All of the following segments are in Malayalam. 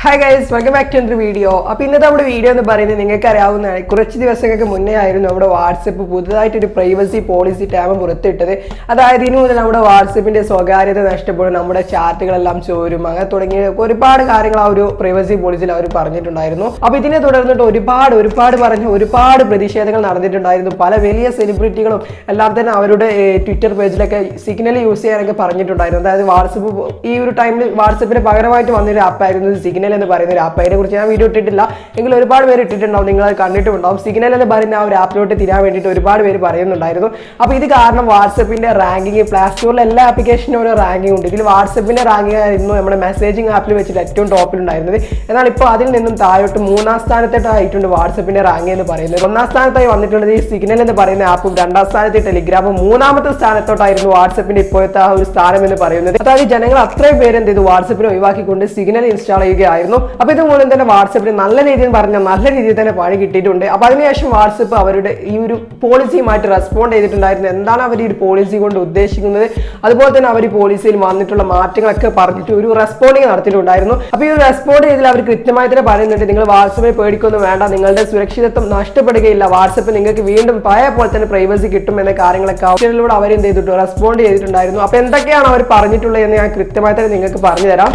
Hi guys, welcome back to another video. അപ്പോൾ ഇന്നത്തെ നമ്മുടെ വീഡിയോ എന്ന് പറയുന്നത് നിങ്ങൾക്ക് അറിയാവുന്നതാണ്. കുറച്ച് ദിവസങ്ങൾക്ക് മുന്നേ ആയിരുന്നു നമ്മുടെ വാട്സ്ആപ്പ് പുതുതായിട്ട് ഒരു പ്രൈവസി പോളിസി ടാബ് പുറത്തിട്ടത്. അതായത് ഇനി മുതൽ നമ്മുടെ വാട്സ്ആപ്പിന്റെ സ്വകാര്യത നഷ്ടപ്പെടും, നമ്മുടെ ചാറ്റുകളെല്ലാം ചോരും, അങ്ങനെ തുടങ്ങിയ ഒരുപാട് കാര്യങ്ങൾ ആ ഒരു പ്രൈവസി പോളിസിയിൽ അവർ പറഞ്ഞിട്ടുണ്ടായിരുന്നു. അപ്പോൾ ഇതിനെ തുടർന്നിട്ട് ഒരുപാട് പ്രതിഷേധങ്ങൾ നടന്നിട്ടുണ്ടായിരുന്നു. പല വലിയ സെലിബ്രിറ്റികളും എല്ലാം തന്നെ അവരുടെ ട്വിറ്റർ പേജിലൊക്കെ സിഗ്നൽ യൂസ് ചെയ്യാനൊക്കെ പറഞ്ഞിട്ടുണ്ടായിരുന്നു. അതായത് വാട്സ്ആപ്പ് ഈ ഒരു ടൈമിൽ വാട്സ്ആപ്പിന് പകരമായിട്ട് വന്നൊരു ആപ്പായിരുന്നു സിഗ്നൽ എന്ന് പറയുന്ന ഒരു ആപ്പ്. അതിനെ കുറിച്ച് ഞാൻ വീഡിയോ ഇട്ടിട്ടില്ല, എങ്കിലും ഒരുപാട് പേര് ഇട്ടിട്ടുണ്ടാവും, നിങ്ങൾ അത് കണ്ടിട്ടുണ്ടാവും. സിഗ്നൽ എന്ന് പറയുന്ന ആ ഒരു ആപ്പിലോട്ട് തിരാൻ വേണ്ടിയിട്ട് ഒരുപാട് പേര് പറയുന്നുണ്ടായിരുന്നു. അപ്പോൾ ഇത് കാരണം വാട്സ്ആപ്പിന്റെ റാങ്കിങ്, പ്ലേ സ്റ്റോറിലെ എല്ലാ ആപ്ലിക്കേഷനും ഒരു റാങ്കിങ് ഉണ്ട്. ഇതിൽ വാട്സ്ആപ്പിന്റെ റാങ്കിങ് ആയിരുന്നു നമ്മുടെ മെസ്സേജിങ് ആപ്പിൽ വെച്ചിട്ട് ഏറ്റവും ടോപ്പിലുണ്ടായിരുന്നത്. എന്നാൽ ഇപ്പോൾ അതിൽ നിന്നും താഴോട്ട് 3-ാം സ്ഥാനത്തായിട്ടുണ്ട് വാട്സ്ആപ്പിന്റെ റാങ്ക് എന്ന് പറയുന്നത്. 1-ാം സ്ഥാനത്തായി വന്നിട്ടുള്ളത് ഈ സിഗ്നൽ എന്ന് പറയുന്ന ആപ്പും, 2-ാം സ്ഥാനത്ത് ടെലിഗ്രാമും, 3-ാമത്തെ സ്ഥാനത്തോട്ടായിരുന്നു വാട്സ്ആപ്പിന്റെ ഇപ്പോഴത്തെ ആ ഒരു സ്ഥാനം എന്ന് പറയുന്നത്. അതായത് ജനങ്ങൾ അത്രയും പേര് എന്ത് ചെയ്തു, വാട്സ്ആപ്പിനെ ഒഴിവാക്കിക്കൊണ്ട് സിഗ്നൽ ഇൻസ്റ്റാൾ ചെയ്യുകയായിരുന്നു. അപ്പോൾ ഇതുമൂലം തന്നെ വാട്സ്ആപ്പിന് നല്ല രീതിയിൽ തന്നെ പണി കിട്ടിയിട്ടുണ്ട്. അപ്പോൾ അതിനുശേഷം വാട്സ്ആപ്പ് അവരുടെ ഈ ഒരു പോളിസിയുമായിട്ട് റെസ്പോണ്ട് ചെയ്തിട്ടുണ്ടായിരുന്നു. എന്താണ് അവർ ഈ ഒരു പോളിസി കൊണ്ട് ഉദ്ദേശിക്കുന്നത്, അതുപോലെ തന്നെ അവർ ഈ പോളിസിയിൽ വന്നിട്ടുള്ള മാറ്റങ്ങളൊക്കെ പറഞ്ഞിട്ട് ഒരു റെസ്പോണ്ടിങ് നടത്തിയിട്ടുണ്ടായിരുന്നു. അപ്പോൾ ഈ ഒരു റെസ്പോണ്ട് ചെയ്തതിൽ അവർ കൃത്യമായി തന്നെ പറയുന്നുണ്ട്, നിങ്ങൾ വാട്സ്ആപ്പിനെ പേടിക്കൊന്നും വേണ്ട, നിങ്ങളുടെ സുരക്ഷിതത്വം നഷ്ടപ്പെടുകയില്ല, വാട്സ്ആപ്പ് നിങ്ങൾക്ക് വീണ്ടും പഴയ പോലെ തന്നെ പ്രൈവസി കിട്ടും എന്ന കാര്യങ്ങളൊക്കെ അവരിലൂടെ അവർ എന്ത് ചെയ്തിട്ട് റെസ്പോണ്ട് ചെയ്തിട്ടുണ്ടായിരുന്നു. അപ്പോൾ എന്തൊക്കെയാണ് അവർ പറഞ്ഞിട്ടുള്ളത് എന്ന് ഞാൻ കൃത്യമായി തന്നെ നിങ്ങൾക്ക് പറഞ്ഞു തരാം.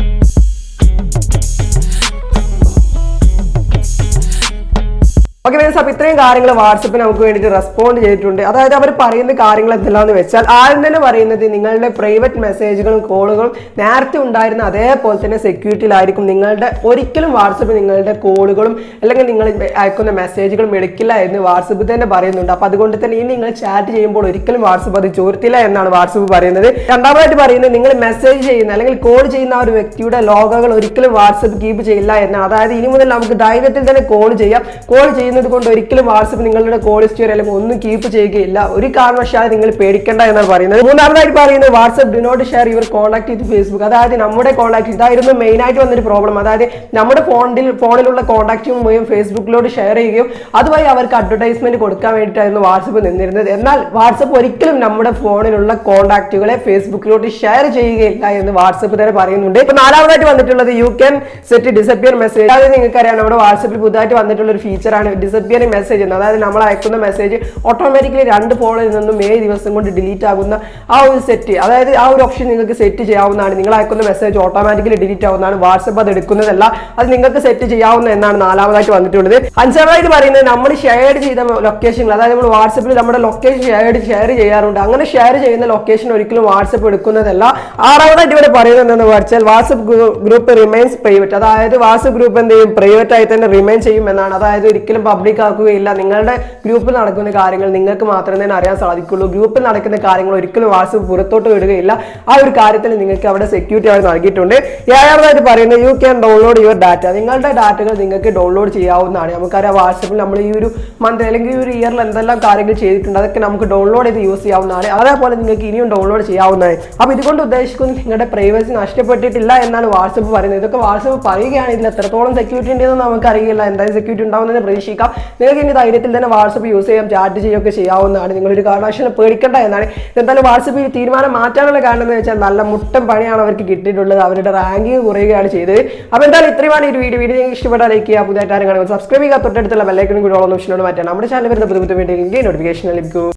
ഓക്കെ ഫ്രണ്ട്സ്, അപ്പോൾ ഇത്രയും കാര്യങ്ങൾ വാട്സ്ആപ്പിന് നമുക്ക് വേണ്ടിയിട്ട് റെസ്പോണ്ട് ചെയ്തിട്ടുണ്ട്. അതായത് അവർ പറയുന്ന കാര്യങ്ങൾ എന്തെല്ലാമെന്ന് വെച്ചാൽ, ആദ്യം തന്നെ പറയുന്നത് നിങ്ങളുടെ പ്രൈവറ്റ് മെസ്സേജുകളും കോളുകളും നേരത്തെ ഉണ്ടായിരുന്ന അതേപോലെ തന്നെ സെക്യൂരിറ്റിയിലായിരിക്കും. നിങ്ങളുടെ ഒരിക്കലും വാട്സ്ആപ്പ് നിങ്ങളുടെ കോളുകളും അല്ലെങ്കിൽ നിങ്ങൾ അയക്കുന്ന മെസ്സേജുകളും എടുക്കില്ല എന്ന് വാട്സ്ആപ്പ് തന്നെ പറയുന്നുണ്ട്. അപ്പോൾ അതുകൊണ്ട് തന്നെ ഇനി നിങ്ങൾ ചാറ്റ് ചെയ്യുമ്പോൾ ഒരിക്കലും വാട്സ്ആപ്പ് അത് ചോർത്തില്ല എന്നാണ് വാട്സ്ആപ്പ് പറയുന്നത്. രണ്ടാമതായിട്ട് പറയുന്നത്, നിങ്ങൾ മെസ്സേജ് ചെയ്യുന്ന അല്ലെങ്കിൽ കോൾ ചെയ്യുന്ന ആ ഒരു വ്യക്തിയുടെ ലോഗോകൾ ഒരിക്കലും വാട്സ്ആപ്പ് കീപ്പ് ചെയ്യില്ല എന്നാണ്. അതായത് ഇനി മുതൽ നമുക്ക് ധൈര്യത്തിൽ തന്നെ കോൾ ചെയ്യാം. കോൾ കൊണ്ട് ഒരിക്കലും വാട്സ്ആപ്പ് നിങ്ങളുടെ കോൾ ഹിസ്റ്ററി അല്ലെങ്കിൽ ഒന്നും കീപ്പ് ചെയ്യുകയില്ല, ഒരു കാരണവശാലും നിങ്ങൾ പേടിക്കേണ്ട എന്നാണ് പറയുന്നത്. മൂന്നാമതായിട്ട് പറയുന്നത്, WhatsApp do not share your contact with Facebook. അതായത് നമ്മുടെ കോൺടാക്ട്, ഇതായിരുന്നു മെയിൻ ആയിട്ട് വന്നൊരു പ്രോബ്ലം. അതായത് നമ്മുടെ ഫോണിലുള്ള കോൺടാക്റ്റും മുഴുവൻ ഫേസ്ബുക്കിലോട്ട് ഷെയർ ചെയ്യുകയും അതുവഴി അവർക്ക് അഡ്വർടൈസ്മെന്റ് കൊടുക്കാൻ വേണ്ടിയിട്ടായിരുന്നു വാട്സ്ആപ്പ് നിന്നിരുന്നത്. എന്നാൽ വാട്സ്ആപ്പ് ഒരിക്കലും നമ്മുടെ ഫോണിലുള്ള കോൺടാക്റ്റുകളെ ഫേസ്ബുക്കിലോട്ട് ഷെയർ ചെയ്യുകയില്ല എന്ന് വാട്സ്ആപ്പ് തന്നെ പറയുന്നുണ്ട്. ഇപ്പൊ നാലാമതായിട്ട് വന്നിട്ടുള്ളത്, you can set disappear message. അതായത് നിങ്ങൾക്കറിയാം, നമ്മുടെ വാട്സ്ആപ്പിൽ പുതുതായിട്ട് വന്നിട്ടുള്ള ഒരു ഫീച്ചറാണ് ഡിസപ്പിയറിംഗ് മെസ്സേജ് എന്ന്. അതായത് നമ്മൾ അയക്കുന്ന മെസ്സേജ് ഓട്ടോമാറ്റിക്കലി 2 ഫോണിൽ നിന്നും 7 ദിവസം കൊണ്ട് ഡിലീറ്റ് ആകുന്ന ആ ഒരു സെറ്റ്, അതായത് ആ ഒരു ഓപ്ഷൻ നിങ്ങൾക്ക് സെറ്റ് ചെയ്യാവുന്നതാണ്. നിങ്ങൾ അയക്കുന്ന മെസ്സേജ് ഓട്ടോമാറ്റിക്കലി ഡിലീറ്റ് ആവുന്നതാണ്, വാട്സ്ആപ്പ് അത് എടുക്കുന്നതല്ല, അത് നിങ്ങൾക്ക് സെറ്റ് ചെയ്യാവുന്ന എന്നാണ് നാലാമതായിട്ട് വന്നിട്ടുള്ളത്. അഞ്ചാമതായിട്ട് പറയുന്നത്, നമ്മൾ ഷെയർ ചെയ്ത ലൊക്കേഷൻ, അതായത് നമ്മൾ വാട്സ്ആപ്പിൽ നമ്മുടെ ലൊക്കേഷൻ ഷെയർ ചെയ്യാറുണ്ട്, അങ്ങനെ ഷെയർ ചെയ്യുന്ന ലൊക്കേഷൻ ഒരിക്കലും വാട്സ്ആപ്പ് എടുക്കുന്നതല്ല. ആറാമതായിട്ട് ഇവിടെ പറയുന്നത് എന്താണെന്ന് വെച്ചാൽ, വാട്സ്ആപ്പ് ഗ്രൂപ്പ് റിമൈൻസ് പ്രൈവറ്റ്. അതായത് വാട്സ്ആപ്പ് ഗ്രൂപ്പ് എന്ത് ചെയ്യും, പ്രൈവറ്റ് ആയി തന്നെ റിമൈൻ ചെയ്യും എന്നാണ്. അതായത് ഒരിക്കലും പബ്ലിക് ആക്കുകയില്ല. നിങ്ങളുടെ ഗ്രൂപ്പിൽ നടക്കുന്ന കാര്യങ്ങൾ നിങ്ങൾക്ക് മാത്രമേ തന്നെ അറിയാൻ സാധിക്കുള്ളൂ. ഗ്രൂപ്പിൽ നടക്കുന്ന കാര്യങ്ങൾ ഒരിക്കലും വാട്സ്ആപ്പ് പുറത്തോട്ട് വിടുകയില്ല. ആ ഒരു കാര്യത്തിൽ നിങ്ങൾക്ക് അവിടെ സെക്യൂരിറ്റി അവർ നൽകിയിട്ടുണ്ട്. ഏഴാമതായിട്ട് പറയുന്നത്, you can download your data. നിങ്ങളുടെ ഡാറ്റകൾ നിങ്ങൾക്ക് ഡൗൺലോഡ് ചെയ്യാവുന്നതാണ്. നമുക്കറിയാം, വാട്സ്ആപ്പിൽ നമ്മൾ ഈ ഒരു മന്ത് അല്ലെങ്കിൽ ഈ ഒരു ഇയറിൽ എന്തെല്ലാം കാര്യങ്ങൾ ചെയ്തിട്ടുണ്ട് അതൊക്കെ നമുക്ക് ഡൗൺലോഡ് ചെയ്ത് യൂസ് ചെയ്യാവുന്നതാണ്. അതേപോലെ നിങ്ങൾക്ക് ഇനിയും ഡൗൺലോഡ് ചെയ്യാവുന്നതാണ്. അപ്പോൾ ഇതുകൊണ്ട് ഉദ്ദേശിക്കുന്നത് നിങ്ങളുടെ പ്രൈവസി നഷ്ടപ്പെട്ടിട്ടില്ല എന്നാണ് വാട്സ്ആപ്പ് പറയുന്നത്. ഇതൊക്കെ വാട്സ്ആപ്പ് പറയുകയാണ്, ഇതിൽ എത്രത്തോളം സെക്യൂരിറ്റി ഉണ്ടെന്ന് നമുക്ക് അറിയില്ല. എന്തായാലും സെക്യൂരിറ്റി ഉണ്ടാവുന്നതിന് പ്രതീക്ഷിക്കാം. നിങ്ങൾക്ക് ഇനി ധൈര്യത്തിൽ തന്നെ വാട്സ്ആപ്പ് യൂസ് ചെയ്യാം, ചാറ്റ് ചെയ്യുകയൊക്കെ ചെയ്യാവുന്നതാണ്. നിങ്ങളൊരു കാരണവശാലും പേടിക്കേണ്ട എന്നാണ്. എന്തായാലും വാട്സ്ആപ്പ് ഈ തീരുമാനം മാറ്റാനുള്ള കാരണം എന്ന് വെച്ചാൽ, നല്ല മുട്ടൻ പണിയാണ് അവർക്ക് കിട്ടിയിട്ടുള്ളത്. അവരുടെ റാങ്കിങ് കുറയുകയാണ് ചെയ്തത്. അപ്പോൾ എന്തായാലും ഇത്രയുമാണ് ഈ വീഡിയോ നിങ്ങൾക്ക് ഇഷ്ടപ്പെട്ടാൽ ലൈക്ക് ചെയ്യുക, പുതിയതായിട്ട് ആരും കാണുമ്പോൾ സബ്സ്ക്രൈബ് ചെയ്യുക, തൊട്ടടുത്തുള്ള ബെല്ലൈക്കനും കൂടി ഓൺ ഓപ്ഷനോട് മാറ്റാം. നമ്മുടെ ചാനൽ വരുന്ന പുതിയ വീഡിയോ നോട്ടിഫിക്കേഷൻ ലഭിക്കും.